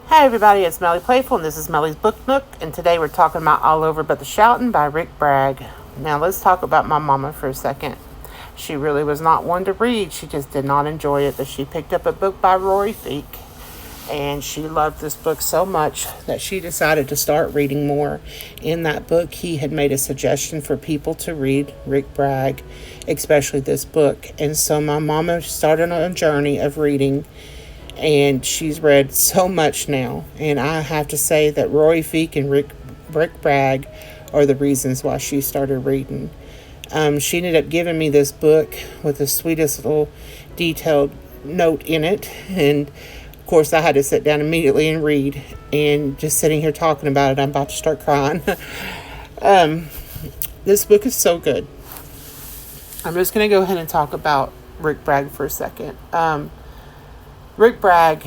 Hi everybody, it's MeliPlayful and this is Meli's Book Nook, and today we're talking about All Over But the Shoutin' by Rick Bragg. Now let's talk about my mama for a second. She really was not one to read. She just did not enjoy it, but she picked up a book by Rory Feek and she loved this book so much that she decided to start reading more. In that book, he had made a suggestion for people to read Rick Bragg, especially this book. And so my mama started on a journey of reading, and she's read so much now. And I have to say that Rory Feek and Rick Bragg are the reasons why she started reading. She ended up giving me this book with the sweetest little detailed note in it, and of course I had to sit down immediately and read. And just sitting here talking about it, I'm about to start crying. This book is so good. I'm just going to go ahead and talk about Rick Bragg for a second. Rick Bragg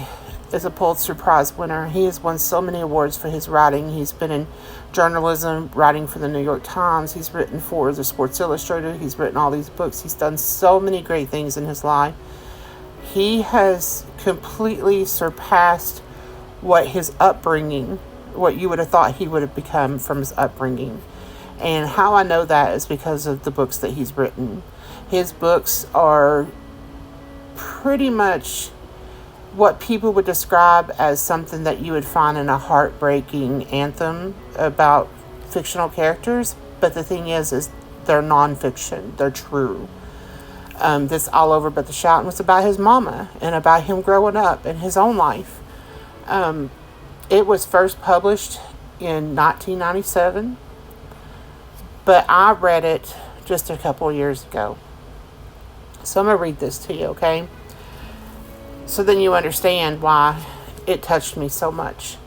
is a Pulitzer Prize winner. He has won so many awards for his writing. He's been in journalism, writing for the New York Times. He's written for the Sports Illustrated. He's written all these books. He's done so many great things in his life. He has completely surpassed what his upbringing, what you would have thought he would have become from his upbringing. And how I know that is because of the books that he's written. His books are pretty much what people would describe as something that you would find in a heartbreaking anthem about fictional characters. But the thing is they're nonfiction. They're true. This All Over But the Shoutin' was about his mama and about him growing up in his own life. It was first published in 1997, but I read it just a couple of years ago. So I'm going to read this to you, okay? So then you understand why it touched me so much.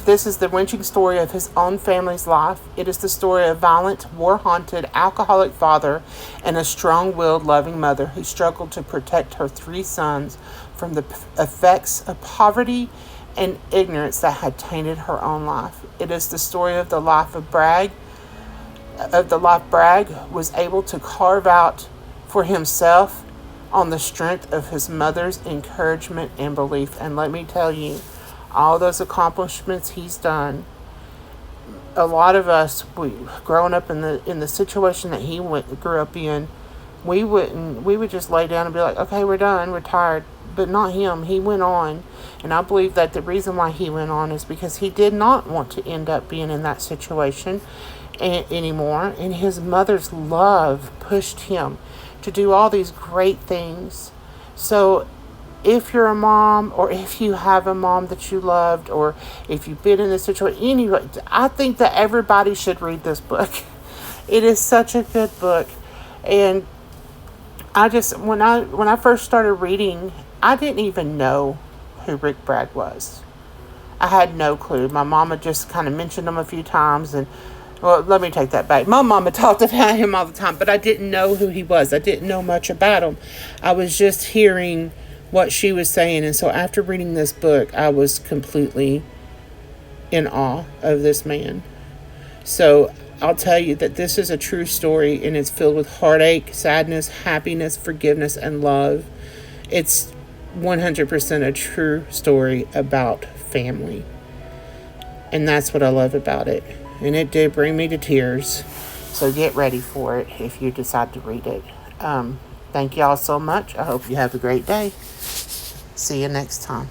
This is the wrenching story of his own family's life. It is the story of a violent, war-haunted, alcoholic father and a strong-willed, loving mother who struggled to protect her 3 sons from the effects of poverty and ignorance that had tainted her own life. It is the story of the life Bragg was able to carve out for himself on the strength of his mother's encouragement and belief. And let me tell you, all those accomplishments he's done, a lot of us, growing up in the situation that he grew up in, we would just lay down and be like, okay, we're done, we're tired. But not him. He went on. And I believe that the reason why he went on is because he did not want to end up being in that situation anymore. And his mother's love pushed him to do all these great things. So if you're a mom, or if you have a mom that you loved, or if you've been in this situation, anyway, I think that everybody should read this book. It is such a good book. And I just, when I first started reading, I didn't even know who Rick Bragg was. I had no clue. My mama just kind of mentioned him a few times, and well, let me take that back. My mama talked about him all the time, but I didn't know who he was. I didn't know much about him. I was just hearing what she was saying. And so after reading this book, I was completely in awe of this man. So I'll tell you that this is a true story, and it's filled with heartache, sadness, happiness, forgiveness, and love. It's 100% a true story about family. And that's what I love about it. And it did bring me to tears. So get ready for it if you decide to read it. Thank y'all so much. I hope you have a great day. See you next time.